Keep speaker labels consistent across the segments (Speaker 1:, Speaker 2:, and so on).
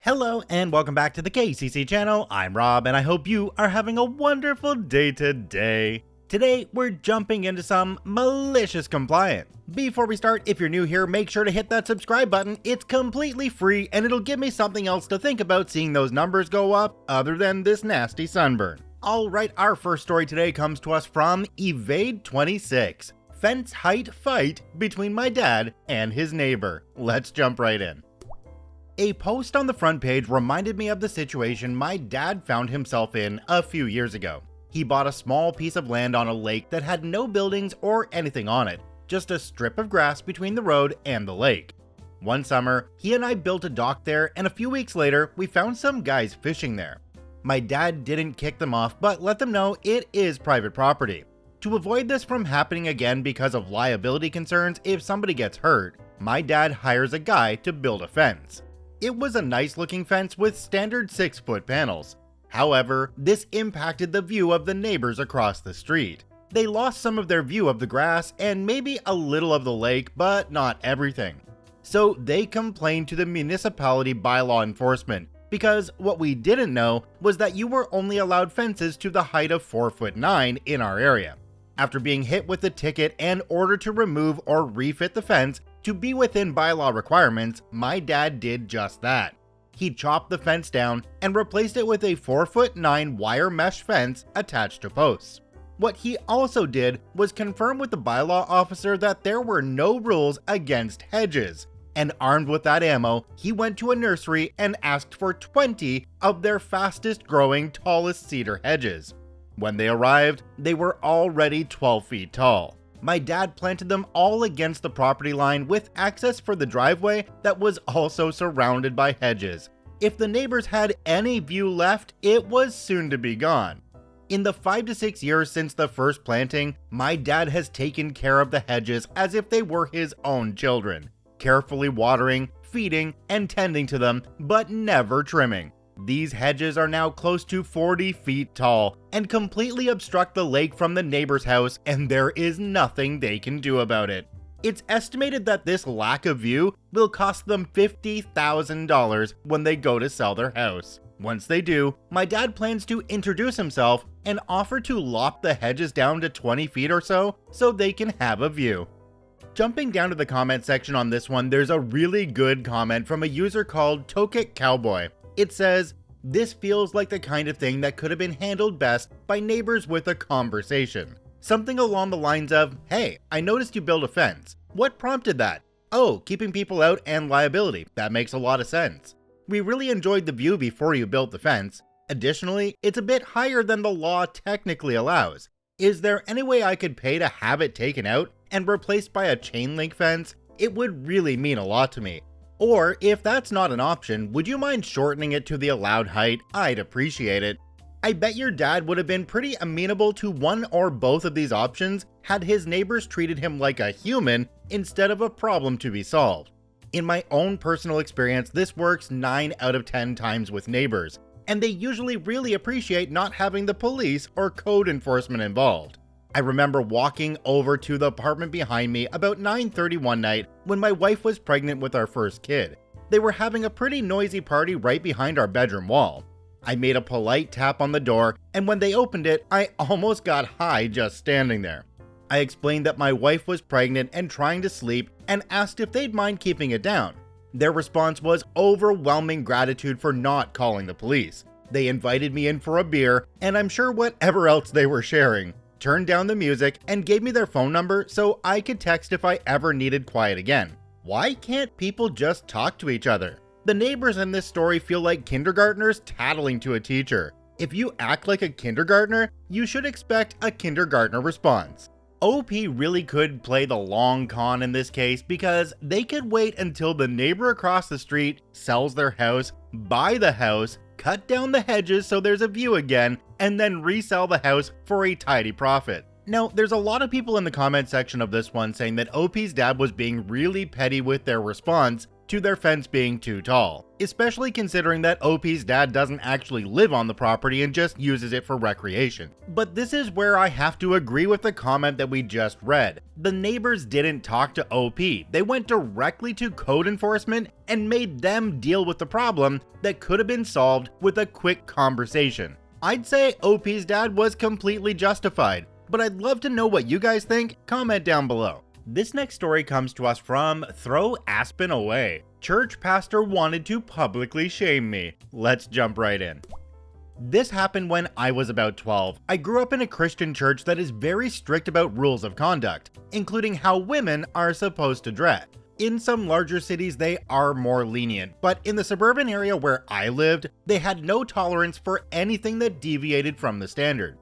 Speaker 1: Hello and welcome back to the KCC channel. I'm Rob and I hope you are having a wonderful day today. Today we're jumping into some malicious compliance. Before we start, if you're new here, make sure to hit that subscribe button. It's completely free and it'll give me something else to think about seeing those numbers go up other than this nasty sunburn. Alright, our first story today comes to us from Evade26. Fence height fight between my dad and his neighbor. Let's jump right in. A post on the front page reminded me of the situation my dad found himself in a few years ago. He bought a small piece of land on a lake that had no buildings or anything on it, just a strip of grass between the road and the lake. One summer, he and I built a dock there, and a few weeks later, we found some guys fishing there. My dad didn't kick them off, but let them know it is private property. To avoid this from happening again because of liability concerns if somebody gets hurt, my dad hires a guy to build a fence. It was a nice looking fence with standard 6-foot panels. However, this impacted the view of the neighbors across the street. They lost some of their view of the grass and maybe a little of the lake, but not everything. So they complained to the municipality bylaw enforcement, because what we didn't know was that you were only allowed fences to the height of 4'9" in our area. After being hit with a ticket and ordered to remove or refit the fence to be within bylaw requirements, my dad did just that. He chopped the fence down and replaced it with a 4'9" wire mesh fence attached to posts. What he also did was confirm with the bylaw officer that there were no rules against hedges, and armed with that ammo, he went to a nursery and asked for 20 of their fastest growing, tallest cedar hedges. When they arrived, they were already 12 feet tall. My dad planted them all against the property line with access for the driveway that was also surrounded by hedges. If the neighbors had any view left, it was soon to be gone. In the 5 to 6 years since the first planting, my dad has taken care of the hedges as if they were his own children, carefully watering, feeding, and tending to them, but never trimming. These hedges are now close to 40 feet tall and completely obstruct the lake from the neighbor's house, and there is nothing they can do about it. It's estimated that this lack of view will cost them $50,000 when they go to sell their house. Once they do, my dad plans to introduce himself and offer to lop the hedges down to 20 feet or so they can have a view. Jumping down to the comment section on this one, there's a really good comment from a user called Tokik Cowboy. It says, "This feels like the kind of thing that could have been handled best by neighbors with a conversation. Something along the lines of, hey, I noticed you built a fence. What prompted that? Oh, keeping people out and liability. That makes a lot of sense. We really enjoyed the view before you built the fence. Additionally, it's a bit higher than the law technically allows. Is there any way I could pay to have it taken out and replaced by a chain link fence? It would really mean a lot to me. Or, if that's not an option, would you mind shortening it to the allowed height? I'd appreciate it." I bet your dad would have been pretty amenable to one or both of these options had his neighbors treated him like a human instead of a problem to be solved. In my own personal experience, this works 9 out of 10 times with neighbors, and they usually really appreciate not having the police or code enforcement involved. I remember walking over to the apartment behind me about 9:30 one night when my wife was pregnant with our first kid. They were having a pretty noisy party right behind our bedroom wall. I made a polite tap on the door, and when they opened it, I almost got high just standing there. I explained that my wife was pregnant and trying to sleep and asked if they'd mind keeping it down. Their response was overwhelming gratitude for not calling the police. They invited me in for a beer, and I'm sure whatever else they were sharing, turned down the music, and gave me their phone number so I could text if I ever needed quiet again. Why can't people just talk to each other? The neighbors in this story feel like kindergartners tattling to a teacher. If you act like a kindergartner, you should expect a kindergartner response. OP really could play the long con in this case because they could wait until the neighbor across the street sells their house, buy the house, cut down the hedges so there's a view again, and then resell the house for a tidy profit. Now, there's a lot of people in the comment section of this one saying that OP's dad was being really petty with their response to their fence being too tall, especially considering that OP's dad doesn't actually live on the property and just uses it for recreation. But this is where I have to agree with the comment that we just read. The neighbors didn't talk to OP, they went directly to code enforcement and made them deal with the problem that could have been solved with a quick conversation. I'd say OP's dad was completely justified, but I'd love to know what you guys think. Comment down below. This next story comes to us from throwaspenaway. Church pastor wanted to publicly shame me. Let's jump right in. This happened when I was about 12. I grew up in a Christian church that is very strict about rules of conduct, including how women are supposed to dress. In some larger cities, they are more lenient, but in the suburban area where I lived, they had no tolerance for anything that deviated from the standard.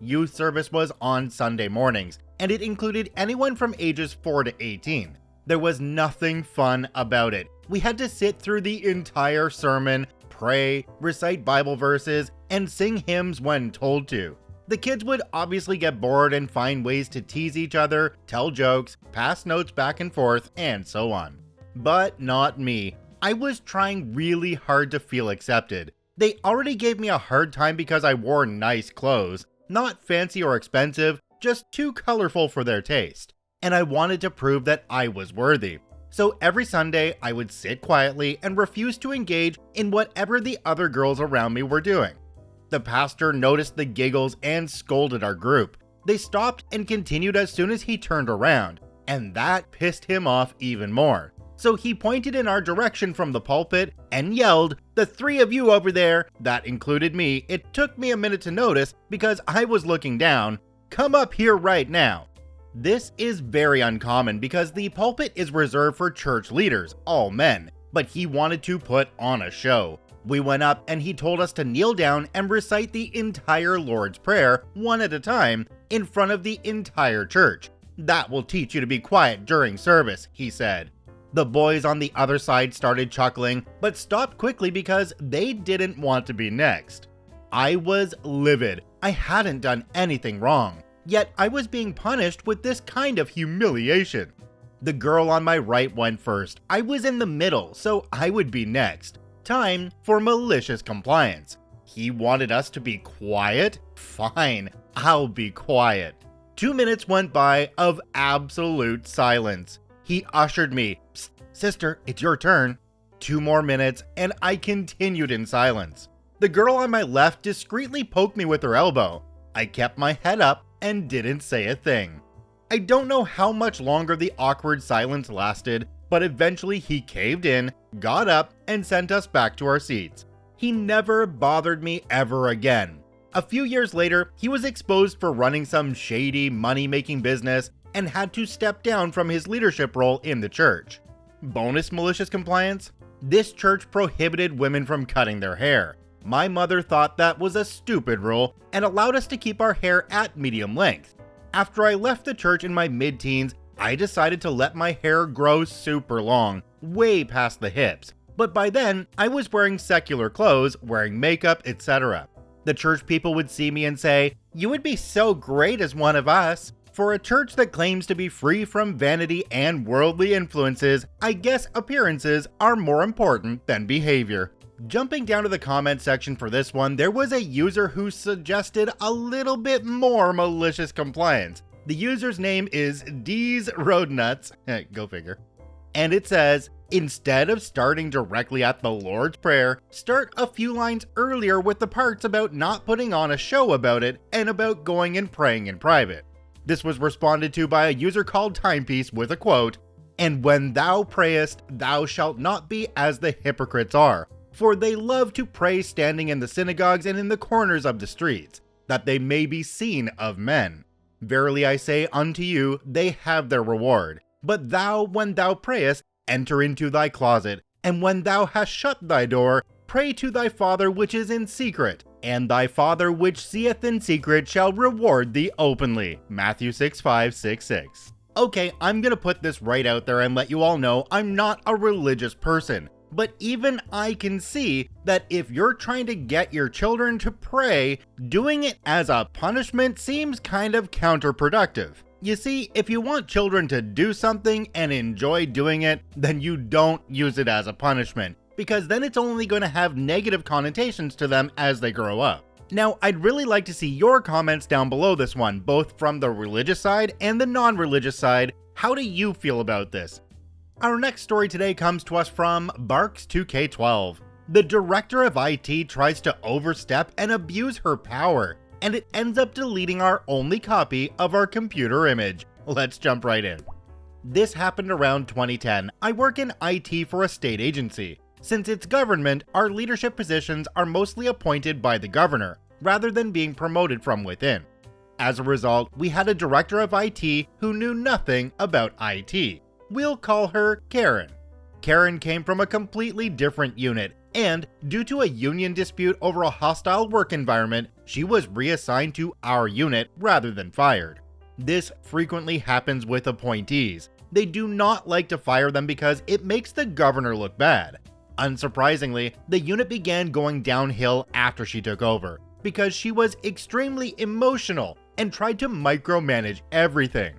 Speaker 1: Youth service was on Sunday mornings, and it included anyone from ages 4 to 18. There was nothing fun about it. We had to sit through the entire sermon, pray, recite Bible verses, and sing hymns when told to. The kids would obviously get bored and find ways to tease each other, tell jokes, pass notes back and forth, and so on. But not me. I was trying really hard to feel accepted. They already gave me a hard time because I wore nice clothes, not fancy or expensive, just too colorful for their taste. And I wanted to prove that I was worthy. So every Sunday, I would sit quietly and refuse to engage in whatever the other girls around me were doing. The pastor noticed the giggles and scolded our group. They stopped and continued as soon as he turned around, and that pissed him off even more. So he pointed in our direction from the pulpit and yelled, "The three of you over there," that included me. It took me a minute to notice because I was looking down. "Come up here right now." This is very uncommon because the pulpit is reserved for church leaders, all men, but he wanted to put on a show. We went up and he told us to kneel down and recite the entire Lord's Prayer, one at a time, in front of the entire church. "That will teach you to be quiet during service," he said. The boys on the other side started chuckling, but stopped quickly because they didn't want to be next. I was livid. I hadn't done anything wrong, yet I was being punished with this kind of humiliation. The girl on my right went first. I was in the middle, so I would be next. Time for malicious compliance. He wanted us to be quiet? Fine, I'll be quiet. 2 minutes went by of absolute silence. He ushered me. "Psst, sister, it's your turn." 2 more minutes, and I continued in silence. The girl on my left discreetly poked me with her elbow. I kept my head up and didn't say a thing. I don't know how much longer the awkward silence lasted, but eventually he caved in, got up, and sent us back to our seats. He never bothered me ever again. A few years later, he was exposed for running some shady money-making business and had to step down from his leadership role in the church. Bonus malicious compliance? This church prohibited women from cutting their hair. My mother thought that was a stupid rule and allowed us to keep our hair at medium length. After I left the church in my mid-teens, I decided to let my hair grow super long, way past the hips. But by then, I was wearing secular clothes, wearing makeup, etc. The church people would see me and say, "You would be so great as one of us." For a church that claims to be free from vanity and worldly influences, I guess appearances are more important than behavior. Jumping down to the comment section for this one, there was a user who suggested a little bit more malicious compliance. The user's name is D's Roadnuts, go figure. And it says, "Instead of starting directly at the Lord's Prayer, start a few lines earlier with the parts about not putting on a show about it and about going and praying in private." This was responded to by a user called Timepiece with a quote, "And when thou prayest, thou shalt not be as the hypocrites are, for they love to pray standing in the synagogues and in the corners of the streets, that they may be seen of men. Verily I say unto you, they have their reward. But thou, when thou prayest, enter into thy closet, and when thou hast shut thy door, pray to thy Father which is in secret, and thy Father which seeth in secret shall reward thee openly." Matthew 6:5-6. Okay, I'm gonna put this right out there and let you all know I'm not a religious person. But even I can see that if you're trying to get your children to pray, doing it as a punishment seems kind of counterproductive. You see, if you want children to do something and enjoy doing it, then you don't use it as a punishment, because then it's only going to have negative connotations to them as they grow up. Now, I'd really like to see your comments down below this one, both from the religious side and the non-religious side. How do you feel about this? Our next story today comes to us from Barks2K12. The director of IT tries to overstep and abuse her power, and it ends up deleting our only copy of our computer image. Let's jump right in. This happened around 2010. I work in IT for a state agency. Since it's government, our leadership positions are mostly appointed by the governor, rather than being promoted from within. As a result, we had a director of IT who knew nothing about IT. We'll call her Karen. Karen came from a completely different unit, and due to a union dispute over a hostile work environment, she was reassigned to our unit rather than fired. This frequently happens with appointees. They do not like to fire them because it makes the governor look bad. Unsurprisingly, the unit began going downhill after she took over, because she was extremely emotional and tried to micromanage everything.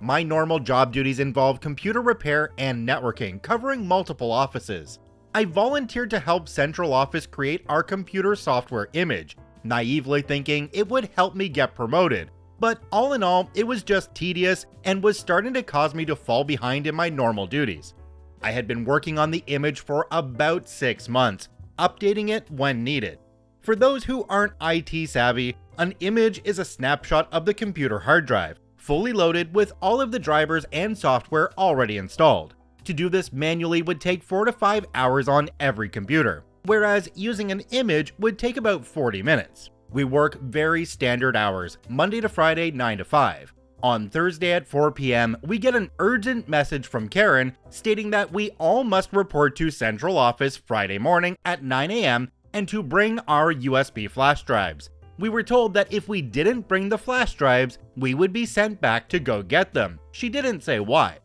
Speaker 1: My normal job duties involve computer repair and networking, covering multiple offices. I volunteered to help central office create our computer software image, naively thinking it would help me get promoted. But all in all, it was just tedious and was starting to cause me to fall behind in my normal duties. I had been working on the image for about 6 months, updating it when needed. For those who aren't IT savvy, an image is a snapshot of the computer hard drive, fully loaded with all of the drivers and software already installed. To do this manually would take 4 to 5 hours on every computer, whereas using an image would take about 40 minutes. We work very standard hours, Monday to Friday 9 to 5. On Thursday at 4 p.m., we get an urgent message from Karen stating that we all must report to central office Friday morning at 9 a.m. and to bring our USB flash drives. We were told that if we didn't bring the flash drives, we would be sent back to go get them. She didn't say why.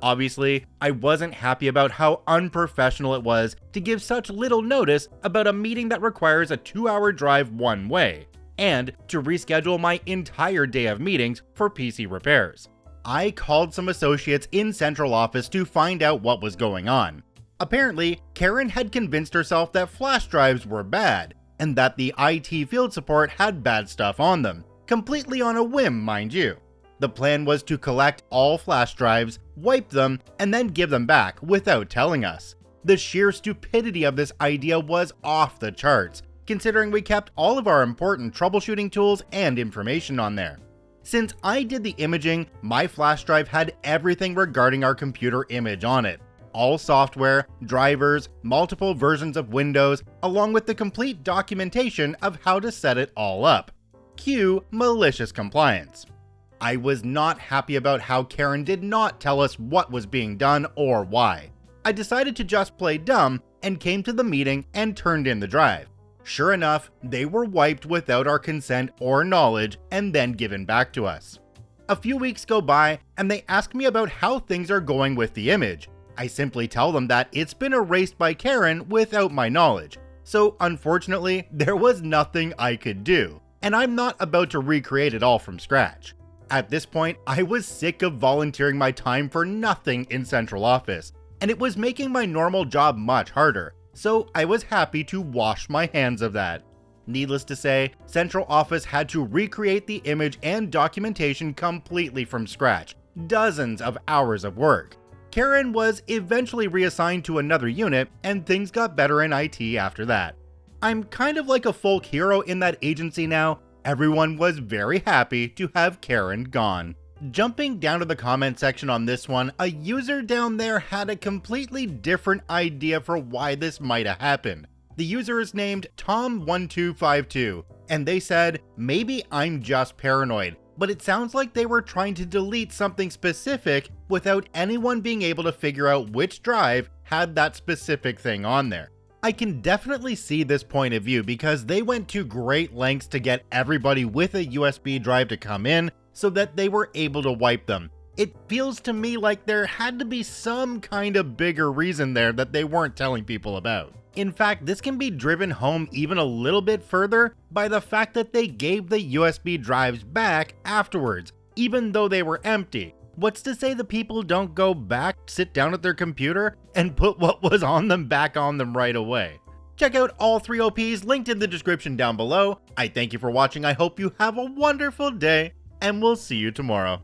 Speaker 1: Obviously, I wasn't happy about how unprofessional it was to give such little notice about a meeting that requires a 2-hour drive one way, and to reschedule my entire day of meetings for PC repairs. I called some associates in central office to find out what was going on. Apparently, Karen had convinced herself that flash drives were bad, and that the IT field support had bad stuff on them, completely on a whim, mind you. The plan was to collect all flash drives, wipe them, and then give them back without telling us. The sheer stupidity of this idea was off the charts, considering we kept all of our important troubleshooting tools and information on there. Since I did the imaging, my flash drive had everything regarding our computer image on it. All software, drivers, multiple versions of Windows, along with the complete documentation of how to set it all up. Cue malicious compliance. I was not happy about how Karen did not tell us what was being done or why. I decided to just play dumb and came to the meeting and turned in the drive. Sure enough, they were wiped without our consent or knowledge and then given back to us. A few weeks go by and they ask me about how things are going with the image. I simply tell them that it's been erased by Karen without my knowledge. So unfortunately, there was nothing I could do, and I'm not about to recreate it all from scratch. At this point, I was sick of volunteering my time for nothing in central office, and it was making my normal job much harder, so I was happy to wash my hands of that. Needless to say, central office had to recreate the image and documentation completely from scratch, dozens of hours of work. Karen was eventually reassigned to another unit, and things got better in IT after that. I'm kind of like a folk hero in that agency now. Everyone was very happy to have Karen gone. Jumping down to the comment section on this one, a user down there had a completely different idea for why this might have happened. The user is named Tom1252, and they said, "Maybe I'm just paranoid, but it sounds like they were trying to delete something specific without anyone being able to figure out which drive had that specific thing on there." I can definitely see this point of view because they went to great lengths to get everybody with a USB drive to come in so that they were able to wipe them. It feels to me like there had to be some kind of bigger reason there that they weren't telling people about. In fact, this can be driven home even a little bit further by the fact that they gave the USB drives back afterwards, even though they were empty. What's to say the people don't go back, sit down at their computer, and put what was on them back on them right away? Check out all 3 OPs linked in the description down below. I thank you for watching, I hope you have a wonderful day, and we'll see you tomorrow.